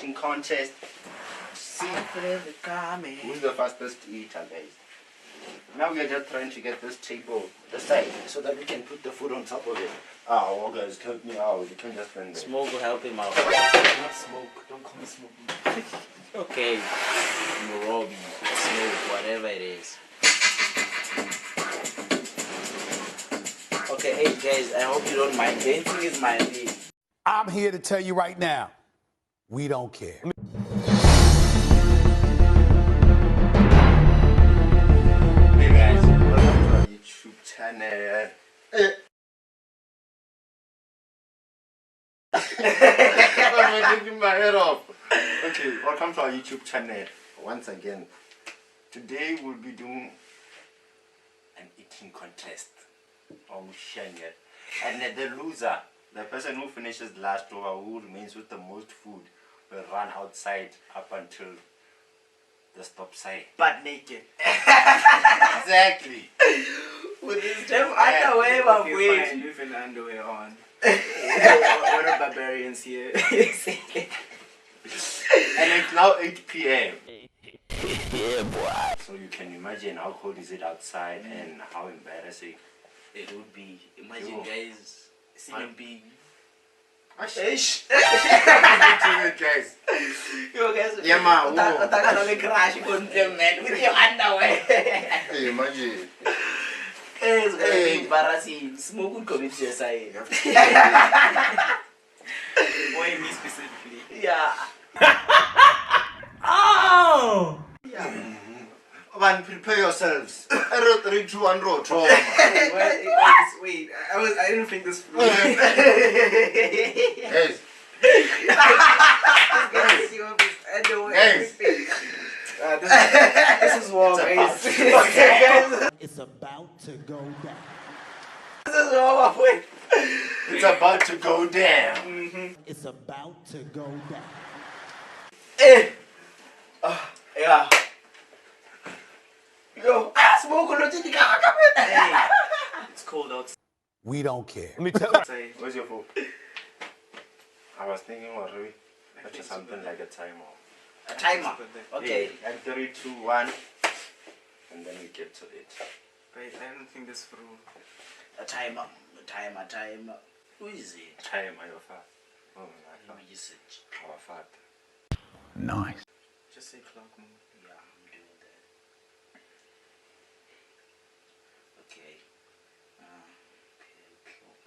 eating contest. See who's the fastest eater, guys. Now we are just trying to get this table aside so that we can put the food on top of it. Oh, guys, help me out. You can just stand there. Smoke will help him out. Not smoke. Don't call me smoke. Okay. Morobi, smoke, whatever it is. Okay, hey guys, I hope you don't mind. Dancing is my thing. I'm here to tell you right now, we don't care. Hey guys, welcome to our YouTube channel. I'm taking my head off. Okay, welcome to our YouTube channel once again. Today we'll be doing an eating contest. And the loser, the person who finishes last or who remains with the most food, will run outside up until the stop sign. But naked. Exactly. With his damn underwear, my Okay, way. fine. Leave an underwear on. What are barbarians here? And it's now 8 p.m. Yeah, boy. So you can imagine how cold is it outside and how embarrassing It would be. Imagine, Yo. guys, seeing him being. Ish. Guys. Yo, guys, Yeah, man. crash man with your underwear. Hey, imagine. It's gonna Hey. be embarrassing. Smoke will commit suicide. Why me specifically? Yeah. Oh! Man, prepare yourselves. 3, 2, 1, roll. Wait, I didn't think this through. Guys. This is warm, guys. It's about to go down. This is all my way. It's about to go down. It's about to go down. Yeah. Yo, smoke will not take Hey, it's cold outside. We don't care. Where's your phone? I was thinking already. That's something like a timer. a timer. Okay. Yeah, and 3, 2, 1. And then we get to it. Wait, I don't think this through. A timer. A timer. Who is it? Timer, your father. Oh my Let me just search. Our father. Nice. Just say clock move. Yeah, I'm doing that. Okay. Okay, clock.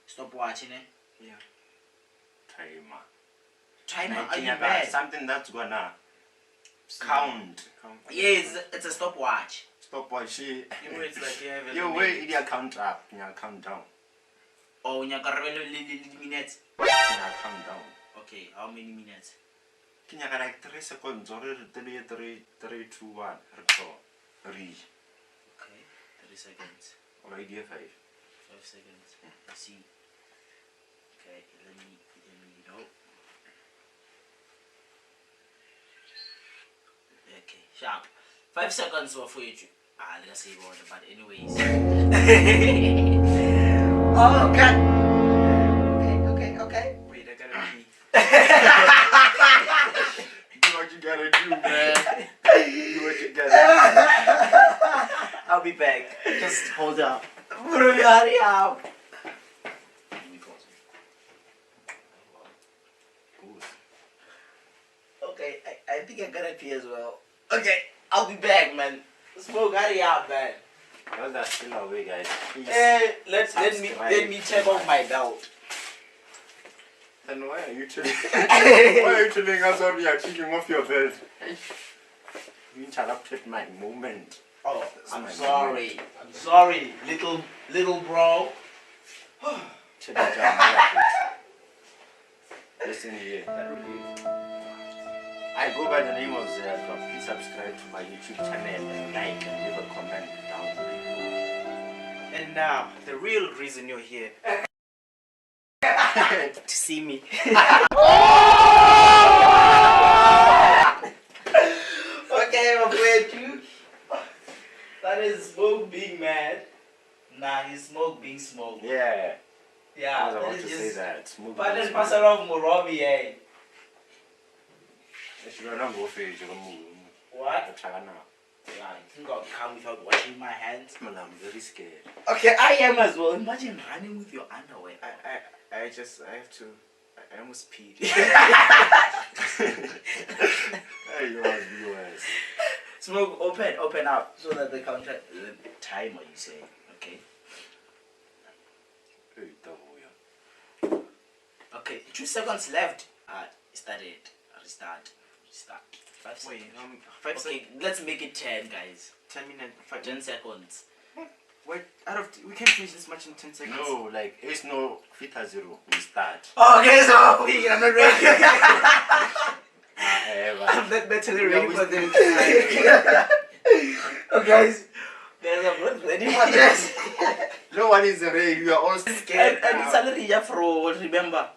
Stop watching it. Yeah. Timer. Timer, are you Like bad? something that's gonna count. Yes, it's a stopwatch. Stop watching. You know, it's like you have a You wait, you count up, you count down. Oh, you got minutes. You count down. Okay, how many minutes? Can you like 3 seconds or 3, 2, 1? Reach. Okay, 30 seconds. Or idea 5. 5 seconds. Let's see. Okay, let me know. Okay, sharp. 5 seconds for you. Let's see what, but anyways. Oh, God. Okay. Wait, I gotta pee. Do what you gotta do, man. Do what you gotta do. I'll be back. Just hold up. Hurry up. Okay, I think I gotta pee as well. Okay, I'll be back, man. Smoke, hurry up, man. Well, that's still away, guys. Please. Let me check off my belt. Then why are you telling? Why are you telling us how we are taking off your belt? You interrupted my moment. Oh, That's I'm my sorry. I'm sorry, little bro. Check it out. Listen here. I go by the name of Zerka. Please subscribe to my YouTube channel and like and leave a comment down below. And now, the real reason you're here. To see me. Okay, my friend, you. That is Smoke being mad. Nah, he's Smoke being Smoke. Yeah. Yeah, I was that about is to just. say that. Smooth But as let's smooth. pass around Morobi, eh? What? I'm Yeah, I think I'll come without washing my hands. very scared. Okay, I am as well. Imagine running with your underwear. I have to. I almost peed. Hey, you must be worse. Smoke, open up so that the counter, the timer you say, okay? Hey, double, yeah. Okay, 2 seconds left. Started. Restart. 5 seconds. Wait, 5 seconds. Okay, let's make it 10, guys. 10 minutes. 10 seconds. Wait, we can't finish this much in 10 seconds. No, like, it's no fita zero. We start. Okay, so I'm not ready. I'm not mentally ready for this. Okay, guys. Guys, I'm not ready for this. No one is ready. You are all scared. And it's already Afro, remember?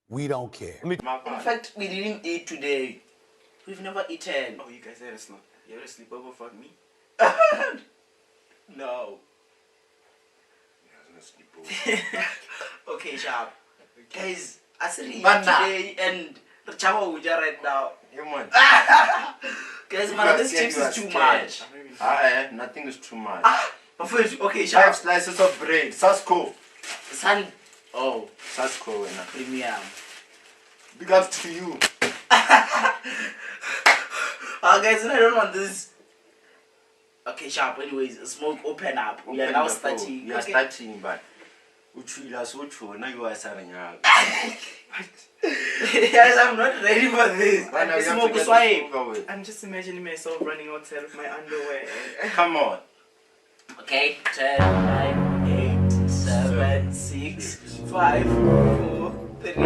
We don't care. In fact, we didn't eat today. We've never eaten. Oh, you guys had a sleep. You had a sleepover for me? No. Okay, sharp. Guys, I said today and Chava Uja right now. Come on. Guys, man, this chips is too much. Nothing is too much. But first, okay, 5 sharp. slices of bread. Sasko. Sun. Oh, Sasko. And premium. big ups to you. Guys, I don't want this. Okay, sharp. Anyways, smoke, open up. We are now starting. We are starting, but now you are serving out. Guys, I'm not ready for this. Smoke, swipe. I'm just imagining myself running outside of my underwear. Come on. Okay, 10, 9, 8, 7, 6, 5, 4, 3, 2.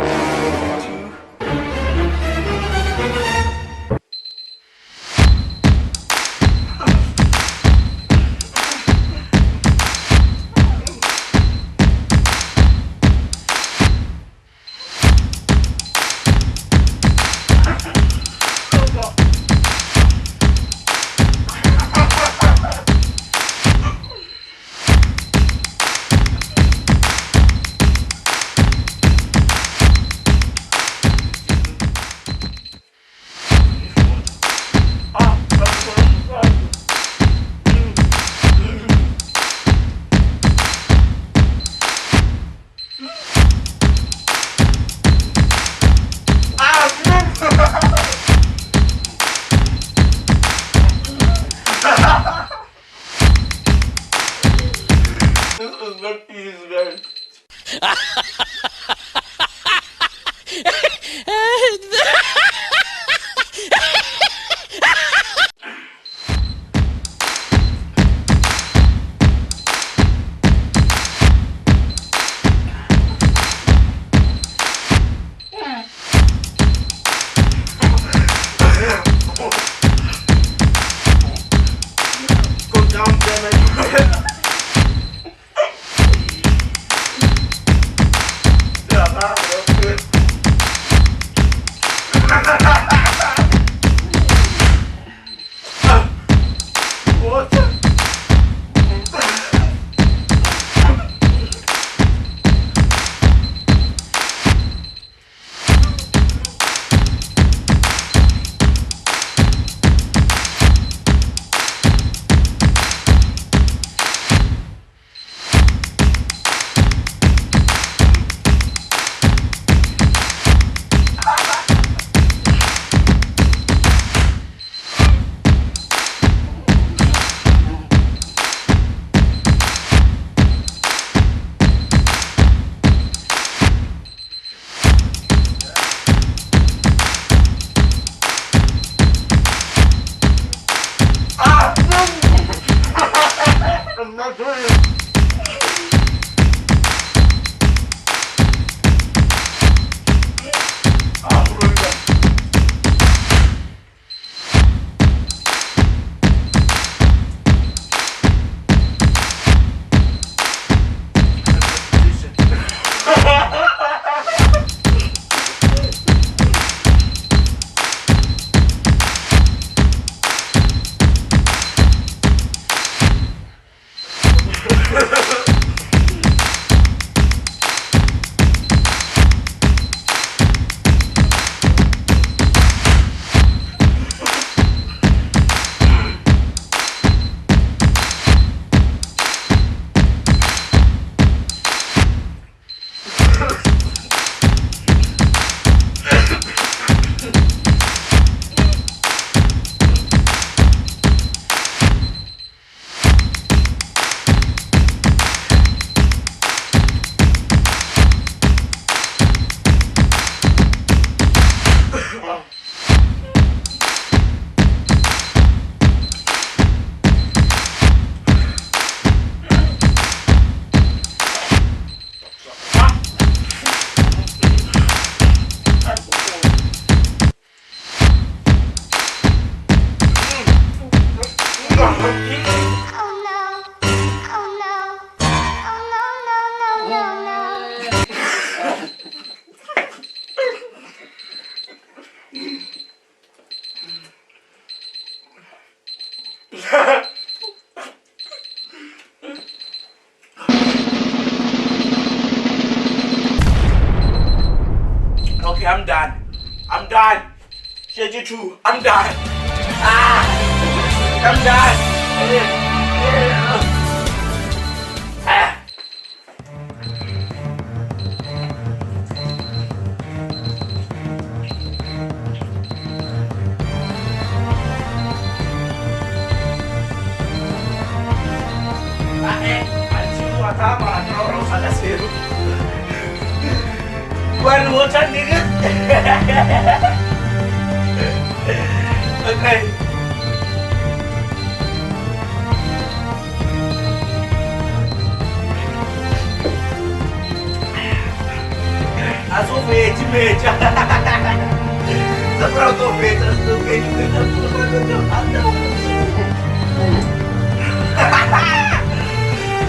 I'm done. I'm done. Shady too. I'm done. I'm done. One water, nigga. Okay. As o verde, verde. Só pra eu ver, eu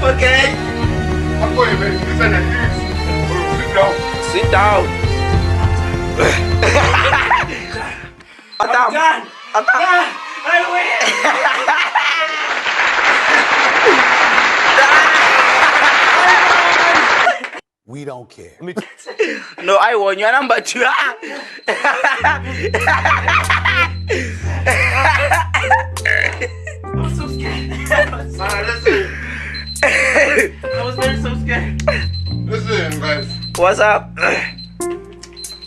Okay. I'm going, man. Listen at this. Sit down. Sit down. I'm done. I'm done. I win. We don't care. No, I won. You're number 2. I'm so scared. Listen. I was very so scared. Listen, guys. What's up?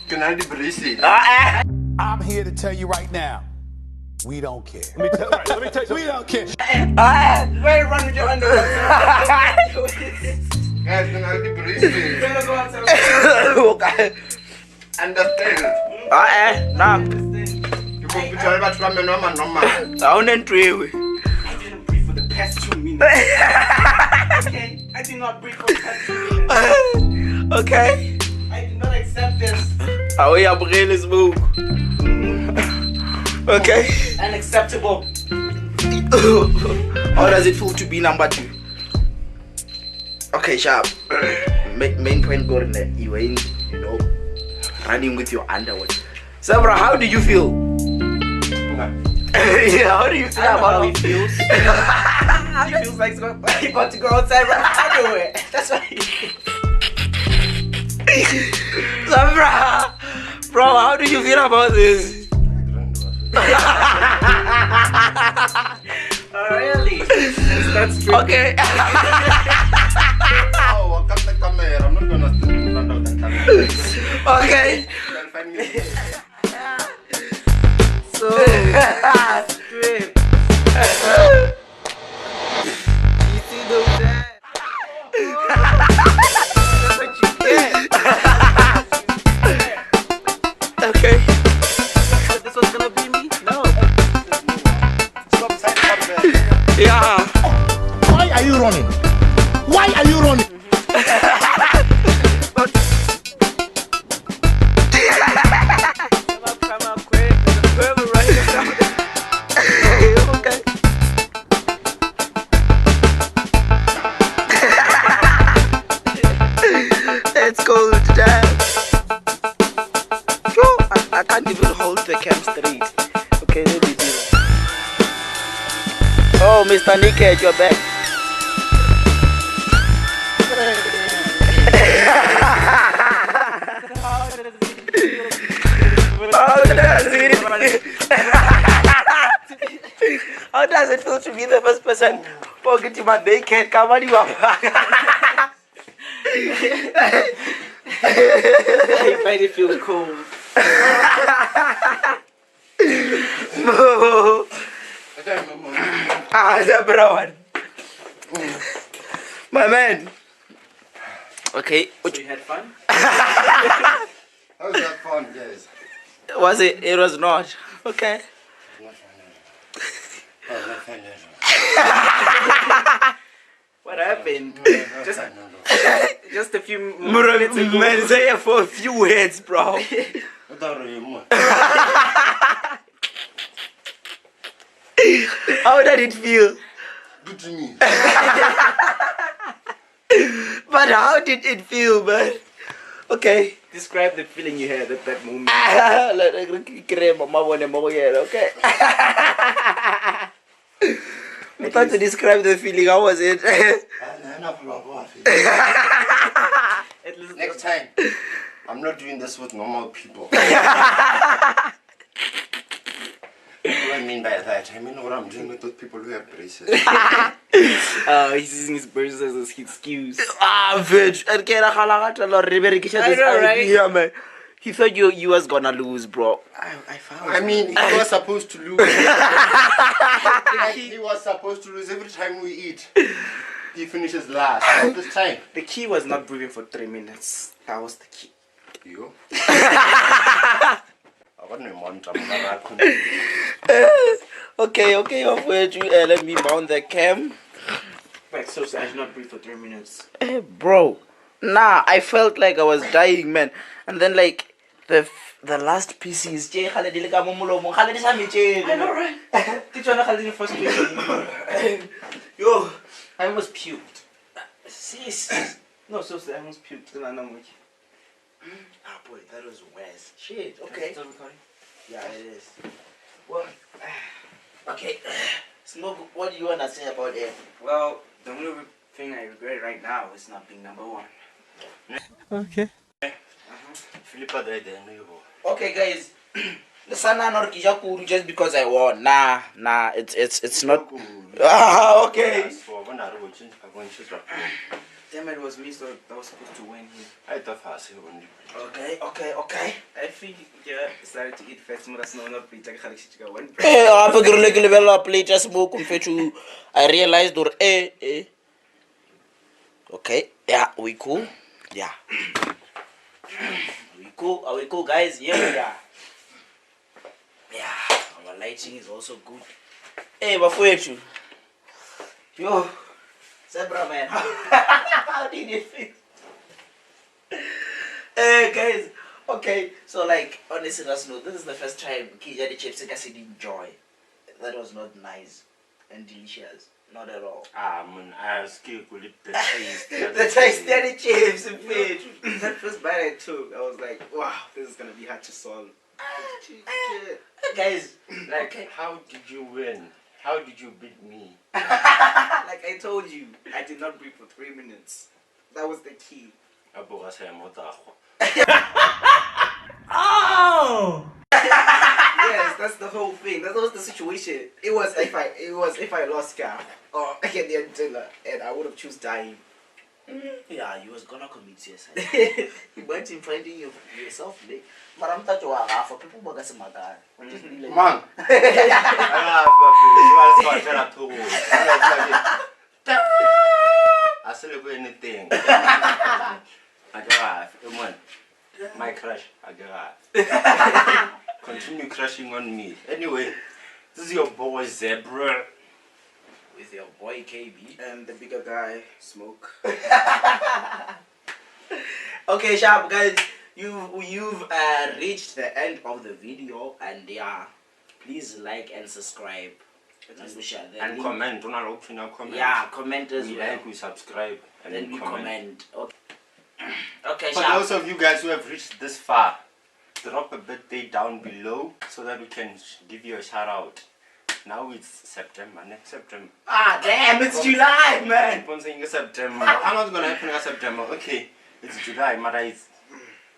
Can I be racist? I'm here to tell you right now, we don't care. Let me tell you, we don't care. Where run with your underwear? Guys, can I be racist? Okay. Understand? Nah. You can tell about women, normal. I wouldn't trade. I didn't breathe for the past 2 minutes. Okay? I did not breathe for the past 2 minutes. Okay. I did not accept this. How are you bringing this move? Okay. Unacceptable. How does it feel to be number 2? Okay, sharp. Main point go in there. You ain't, running with your underwear. Sabra, how do you feel? Yeah, how do you feel about how it feels. It feels like you got to go outside right underwear. That's why. Sabra, bro, how do you feel about this? Really? That's true. Okay. Oh, cut the camera. I'm not gonna stand out the camera. Okay. You'll find me. So, strip. You see those guys? That's what you get. Okay. This was gonna be me? No. Stop saying something. Yeah. Why are you running? Why are you running? Come out quick. There's a pervert right now. Okay. Let's go to that. I can't even hold the cam straight. Okay, let me do it. Oh, Mr. Naked, you're back. How does it feel to be the first person pocketing my naked? Come on, you are. I find it feels cold. No. The brown. My man. Okay. So you had fun? How's that fun, guys? Was it? It was not. Okay. What happened? Just a few minutes ago. Man, say it for a few words, bro. How did it feel? Good to me. But how did it feel, man? Okay. Describe the feeling you had at that moment. Okay. I thought to describe the feeling. How was it? At least Next time. I'm not doing this with normal people. What do I mean by that? I mean what I'm doing with those people who have braces. He's using his braces as his excuse. Bitch. Okay, I know, right? Yeah, man. He thought you was gonna lose, bro. I mean, he was supposed to lose. Like, he was supposed to lose every time we eat. He finishes last. All this time. The key was not breathing for 3 minutes. That was the key. You? Okay, let me mount the cam. Wait, so I should not breathe for 3 minutes. Bro, nah, I felt like I was dying, man. And then like the last pieces. I know, right? Did you know the first place? Yo, I almost puked. Sis. No, seriously, I almost puked. Ah, boy, that was worse. Shit, okay. Still recording? Yeah, it is. Well, Okay. Smoke, what do you want to say about it? well, the only thing I regret right now is not being number one. Philippa died there, no. Okay, guys. Just because I won. Nah, it's not. Ah, okay. Damn it, was me, so I was supposed to win here. I thought I was only. Okay. I think, yeah, decided to eat fast, but that's not pretty. I can't one. Eh, I figure like level up play just smoke confetu. I realized or Okay, yeah, we cool. Yeah. We cool. Are we cool, guys? Yeah, we are. Yeah, our lighting is also good. Hey, Bafuechu. Yo, Zebra man. How did you feel? Hey, guys. Okay, so like, on a serious note, this is the first time Kijani chips I enjoy. That was not nice and delicious. Not at all. Man, I was scared with the taste. The taste of the chips and fish. That first bite I took, I was like, wow, this is gonna be hard to swallow. Guys, Like, how did you win? How did you beat me? Like I told you, I did not breathe for 3 minutes. That was the key. oh! Yes, that's the whole thing. That was the situation. It was if I lost Car or I get the antenna and I would have choose dying. Yeah, you was gonna commit suicide. You went in finding yourself late. But I'm touching for people who are going Man! I celebrate anything. I got man. My crush, I got continue crushing on me. Anyway, this is your boy Zebra. with your boy KB. And the bigger guy, Smoke. Okay, sharp guys, you've reached the end of the video, and yeah, please like and subscribe and we share the And link. comment, don't allow to comment. Yeah, comment as we well. like, we subscribe, and Then we comment. Okay. Okay, For sharp. those of you guys who have reached this far, drop a birthday down below so that we can give you a shout out. Now it's September, next September. Ah, damn, it's July, man. Keep on saying it's September. How long is going to happen in September? Okay, it's July, but it's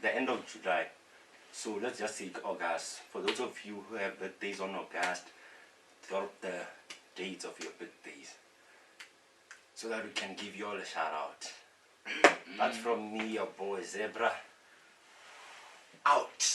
the end of July. So let's just say August. For those of you who have birthdays on August, drop the dates of your birthdays so that we can give you all a shout out. That's from me, your boy Zebra. Out.